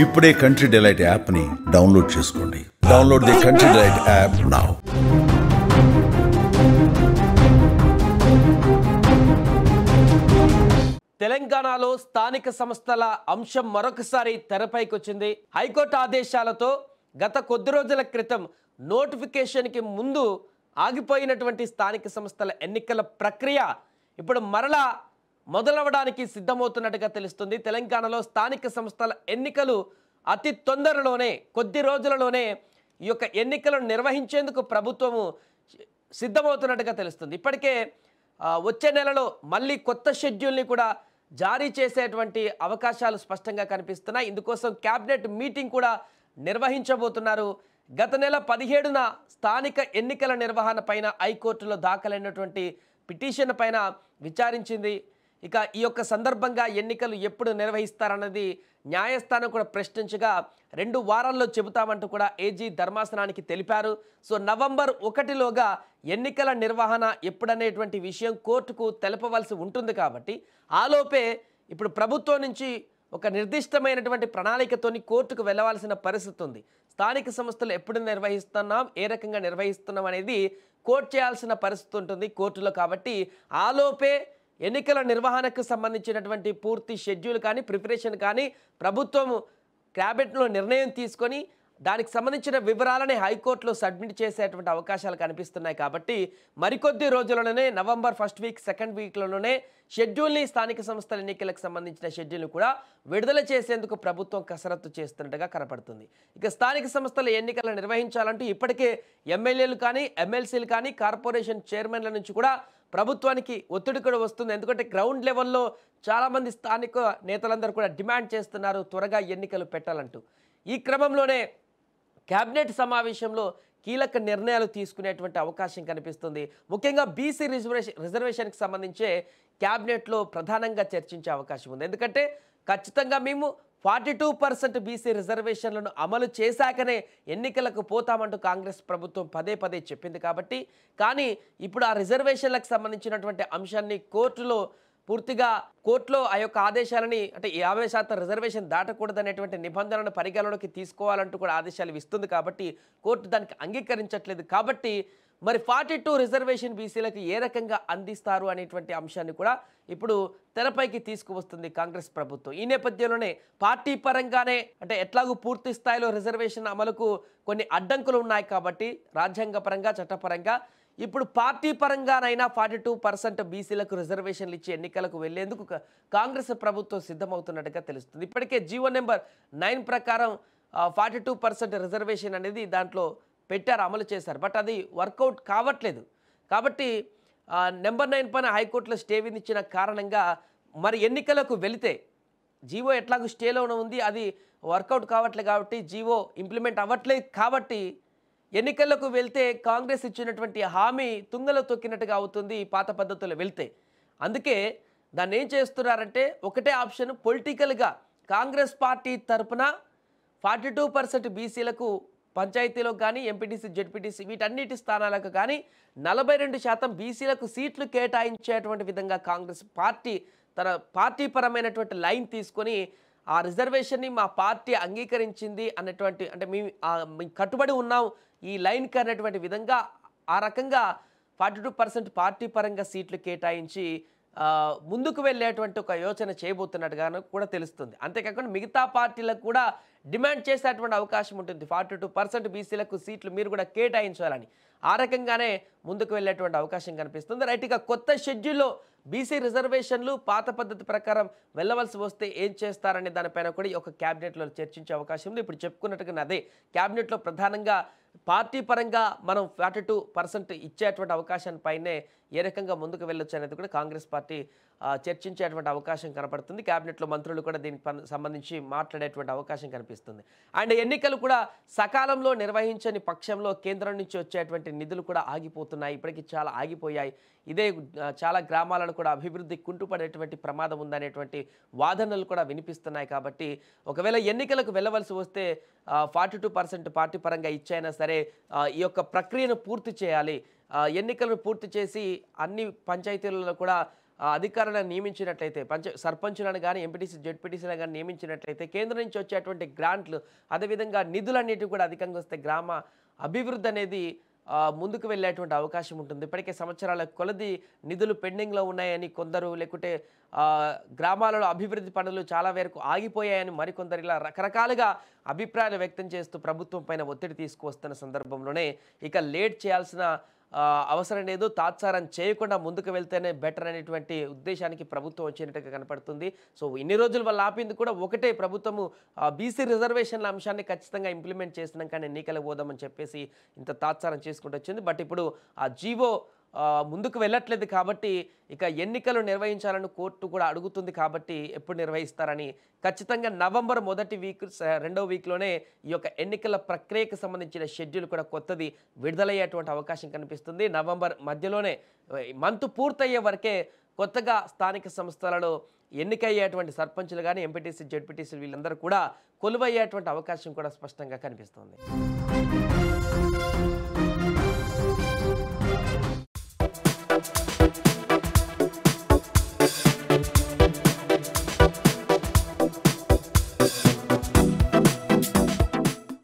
ఇప్పుడే country delight యాప్ని download చేసుకోండి. Download the country delight app now. తెలంగాణలో స్థానిక సంస్థల అంశం మరొకసారి తెరపైకి వచ్చింది. హైకోర్టు ఆదేశాలతో గత కొద్ది రోజుల క్రితం నోటిఫికేషన్కి ముందు ఆగిపోయినటువంటి స్థానిక సంస్థల ఎన్నికల ప్రక్రియ ఇప్పుడు మరలా మొదలవడానికి సిద్ధమవుతున్నట్టుగా తెలుస్తుంది. తెలంగాణలో స్థానిక సంస్థల ఎన్నికలు అతి తొందరలోనే కొద్ది రోజులలోనే ఈ యొక్క ఎన్నికలను నిర్వహించేందుకు ప్రభుత్వము సిద్ధమవుతున్నట్టుగా తెలుస్తుంది. ఇప్పటికే వచ్చే నెలలో మళ్ళీ కొత్త షెడ్యూల్ని కూడా జారీ చేసేటువంటి అవకాశాలు స్పష్టంగా కనిపిస్తున్నాయి. ఇందుకోసం క్యాబినెట్ మీటింగ్ కూడా నిర్వహించబోతున్నారు. గత నెల 17న స్థానిక ఎన్నికల నిర్వహణ పైన హైకోర్టులో దాఖలైనటువంటి పిటిషన్ పైన విచారించింది. ఇక ఈ యొక్క సందర్భంగా ఎన్నికలు ఎప్పుడు నిర్వహిస్తారన్నది న్యాయస్థానం కూడా ప్రశ్నించగా 2 వారాల్లో చెబుతామంటూ కూడా ఏజీ ధర్మాసనానికి తెలిపారు. సో నవంబర్ 1లోగా ఎన్నికల నిర్వహణ ఎప్పుడనేటువంటి విషయం కోర్టుకు తెలపవలసి ఉంటుంది. కాబట్టి ఆలోపే ఇప్పుడు ప్రభుత్వం నుంచి ఒక నిర్దిష్టమైనటువంటి ప్రణాళికతోని కోర్టుకు వెళ్ళవలసిన పరిస్థితి ఉంది. స్థానిక సంస్థలు ఎప్పుడు నిర్వహిస్తున్నాం, ఏ రకంగా నిర్వహిస్తున్నాం అనేది కోర్టు చేయాల్సిన పరిస్థితి ఉంటుంది కోర్టులో. కాబట్టి ఆలోపే ఎన్నికల నిర్వహణకు సంబంధించినటువంటి పూర్తి షెడ్యూల్ కానీ ప్రిపరేషన్ కానీ ప్రభుత్వం క్యాబినెట్లో నిర్ణయం తీసుకొని దానికి సంబంధించిన వివరాలని హైకోర్టులో సబ్మిట్ చేసేటువంటి అవకాశాలు కనిపిస్తున్నాయి. కాబట్టి మరికొద్ది రోజుల్లోనే నవంబర్ 1st వీక్ 2nd వీక్లోనే షెడ్యూల్ని స్థానిక సంస్థల ఎన్నికలకు సంబంధించిన షెడ్యూల్ని కూడా విడుదల చేసేందుకు ప్రభుత్వం కసరత్తు చేస్తున్నట్టుగా కనపడుతుంది. ఇక స్థానిక సంస్థల ఎన్నికలు నిర్వహించాలంటూ ఇప్పటికే ఎమ్మెల్యేలు కానీ ఎమ్మెల్సీలు కానీ కార్పొరేషన్ చైర్మన్ల నుంచి కూడా ప్రభుత్వానికి ఒత్తిడి కూడా వస్తుంది. ఎందుకంటే గ్రౌండ్ లెవెల్లో చాలామంది స్థానిక నేతలందరూ కూడా డిమాండ్ చేస్తున్నారు త్వరగా ఎన్నికలు పెట్టాలంటూ. ఈ క్రమంలోనే క్యాబినెట్ సమావేశంలో కీలక నిర్ణయాలు తీసుకునేటువంటి అవకాశం కనిపిస్తుంది. ముఖ్యంగా బీసీ రిజర్వేషన్కి సంబంధించే క్యాబినెట్లో ప్రధానంగా చర్చించే అవకాశం ఉంది. ఎందుకంటే ఖచ్చితంగా మేము 42% బీసీ రిజర్వేషన్లను అమలు చేశాకనే ఎన్నికలకు పోతామంటూ కాంగ్రెస్ ప్రభుత్వం పదే పదే చెప్పింది. కాబట్టి కానీ ఇప్పుడు ఆ రిజర్వేషన్లకు సంబంధించినటువంటి అంశాన్ని కోర్టులో ఆ యొక్క ఆదేశాలని అంటే 50% రిజర్వేషన్ దాటకూడదనేటువంటి నిబంధనలను పరిగణలోకి తీసుకోవాలంటూ కూడా ఆదేశాలు ఇస్తుంది. కాబట్టి కోర్టు దానికి అంగీకరించట్లేదు. కాబట్టి మరి 42 రిజర్వేషన్ బీసీలకు ఏ రకంగా అందిస్తారు అనేటువంటి అంశాన్ని కూడా ఇప్పుడు తెరపైకి తీసుకువస్తుంది కాంగ్రెస్ ప్రభుత్వం. ఈ నేపథ్యంలోనే పార్టీ పరంగానే అంటే ఎట్లాగూ పూర్తి స్థాయిలో రిజర్వేషన్ అమలుకు కొన్ని అడ్డంకులు ఉన్నాయి. కాబట్టి రాజ్యాంగపరంగా చట్టపరంగా ఇప్పుడు పార్టీ పరంగానైనా 42% బీసీలకు రిజర్వేషన్లు ఇచ్చి ఎన్నికలకు వెళ్లేందుకు కాంగ్రెస్ ప్రభుత్వం సిద్ధమవుతున్నట్టుగా తెలుస్తుంది. ఇప్పటికే జీవో నెంబర్ 9 ప్రకారం 42% రిజర్వేషన్ అనేది దాంట్లో పెట్టారు, అమలు చేశారు. బట్ అది వర్కౌట్ కావట్లేదు. కాబట్టి నెంబర్ 9 పైన హైకోర్టులో స్టే విధించిన కారణంగా మరి ఎన్నికలకు వెళితే జీవో ఎట్లాగూ స్టేలోనే ఉంది, అది వర్కౌట్ కావట్లేదు. కాబట్టి జీవో ఇంప్లిమెంట్ అవ్వట్లేదు. కాబట్టి ఎన్నికలకు వెళ్తే కాంగ్రెస్ ఇచ్చినటువంటి హామీ తుంగలో తొక్కినట్టుగా అవుతుంది పాత పద్ధతుల్లో వెళ్తే. అందుకే దాన్ని ఏం చేస్తున్నారంటే ఒకటే ఆప్షన్, పొలిటికల్గా కాంగ్రెస్ పార్టీ తరఫున 42% బీసీలకు పంచాయతీలో కానీ ఎంపీటీసీ జెడ్పీటీసీ వీటన్నిటి స్థానాలకు కానీ 42% బీసీలకు సీట్లు కేటాయించేటువంటి విధంగా కాంగ్రెస్ పార్టీ తన పార్టీ పరమైనటువంటి లైన్ తీసుకొని ఆ రిజర్వేషన్ని మా పార్టీ అంగీకరించింది అన్నటువంటి అంటే మేము కట్టుబడి ఉన్నాం ఈ లైన్కి అన్నటువంటి విధంగా ఆ రకంగా 42% పార్టీ పరంగా సీట్లు కేటాయించి ముందుకు వెళ్ళేటువంటి ఒక యోచన చేయబోతున్నట్టుగా కూడా తెలుస్తుంది. అంతేకాకుండా మిగతా పార్టీలకు కూడా డిమాండ్ చేసేటువంటి అవకాశం ఉంటుంది. 42% బీసీలకు సీట్లు మీరు కూడా కేటాయించాలని ఆ రకంగానే ముందుకు వెళ్ళేటువంటి అవకాశం కనిపిస్తుంది. రైట్, ఇక కొత్త షెడ్యూల్లో బీసీ రిజర్వేషన్లు పాత పద్ధతి ప్రకారం వెళ్ళవలసి వస్తే ఏం చేస్తారనే దానిపైన కూడా ఒక క్యాబినెట్లో చర్చించే అవకాశం ఉంది. ఇప్పుడు చెప్పుకున్నట్టుగా అదే క్యాబినెట్లో ప్రధానంగా పార్టీ పరంగా మనం 42% ఇచ్చేటువంటి అవకాశాన్పైనే ఏ రకంగా ముందుకు వెళ్ళొచ్చు అనేది కూడా కాంగ్రెస్ పార్టీ చర్చించేటువంటి అవకాశం కనపడుతుంది. క్యాబినెట్లో మంత్రులు కూడా దీనికి సంబంధించి మాట్లాడేటువంటి అవకాశం కనిపిస్తుంది. అండ్ ఎన్నికలు కూడా సకాలంలో నిర్వహించని పక్షంలో కేంద్రం నుంచి వచ్చేటువంటి నిధులు కూడా ఆగిపోతున్నాయి. ఇప్పటికీ చాలా ఆగిపోయాయి. ఇదే చాలా గ్రామాలను కూడా అభివృద్ధి కుంటుపడేటువంటి ప్రమాదం ఉందనేటువంటి వాదనలు కూడా వినిపిస్తున్నాయి. కాబట్టి ఒకవేళ ఎన్నికలకు వెళ్ళవలసి వస్తే 42% పార్టీ పరంగా ఇచ్చైనా సరే ఈ యొక్క ప్రక్రియను పూర్తి చేయాలి. ఎన్నికలను పూర్తి చేసి అన్ని పంచాయతీలలో కూడా అధికారులను నియమించినట్లయితే సర్పంచులను కానీ ఎంపీటీసీ జెడ్పీటీసీలను కానీ నియమించినట్లయితే కేంద్రం నుంచి వచ్చేటువంటి గ్రాంట్లు అదేవిధంగా నిధులన్నిటి కూడా అధికంగా వస్తే గ్రామ అభివృద్ధి అనేది ముందుకు వెళ్ళేటువంటి అవకాశం ఉంటుంది. ఇప్పటికే సంవత్సరాల కొలది నిధులు పెండింగ్లో ఉన్నాయని కొందరు, లేకుంటే గ్రామాలలో అభివృద్ధి పనులు చాలా వరకు ఆగిపోయాయని మరికొందరు, ఇలా రకరకాలుగా అభిప్రాయాలు వ్యక్తం చేస్తూ ప్రభుత్వం పైన ఒత్తిడి తీసుకువస్తున్న సందర్భంలోనే ఇక లేట్ చేయాల్సిన అవసరం లేదు, తాత్సారం చేయకుండా ముందుకు వెళ్తేనే బెటర్ అనేటువంటి ఉద్దేశానికి ప్రభుత్వం వచ్చినట్టుగా కనపడుతుంది. సో ఇన్ని రోజులు వాళ్ళు ఆపింది కూడా ఒకటే, ప్రభుత్వము బీసీ రిజర్వేషన్ల అంశాన్ని ఖచ్చితంగా ఇంప్లిమెంట్ చేస్తున్నాం కానీ ఎన్నికలకు పోదామని చెప్పేసి ఇంత తాత్సారం చేసుకుంటూ వచ్చింది. బట్ ఇప్పుడు ఆ జీవో ముందుకు వెళ్ళట్లేదు కాబట్టి ఇక ఎన్నికలు నిర్వహించాలని కోర్టు కూడా అడుగుతుంది కాబట్టి ఎప్పుడు నిర్వహిస్తారని ఖచ్చితంగా నవంబర్ మొదటి వీక్ రెండో వీక్లోనే ఈ యొక్క ఎన్నికల ప్రక్రియకు సంబంధించిన షెడ్యూల్ కూడా కొత్తది విడుదలయ్యేటువంటి అవకాశం కనిపిస్తుంది. నవంబర్ మధ్యలోనే మంత్ పూర్తయ్యే వరకే కొత్తగా స్థానిక సంస్థలలో ఎన్నికయ్యేటువంటి సర్పంచులు కానీ ఎంపీటీసీ జెడ్పీటీసీ వీళ్ళందరూ కూడా కొలువయ్యేటువంటి అవకాశం కూడా స్పష్టంగా కనిపిస్తుంది.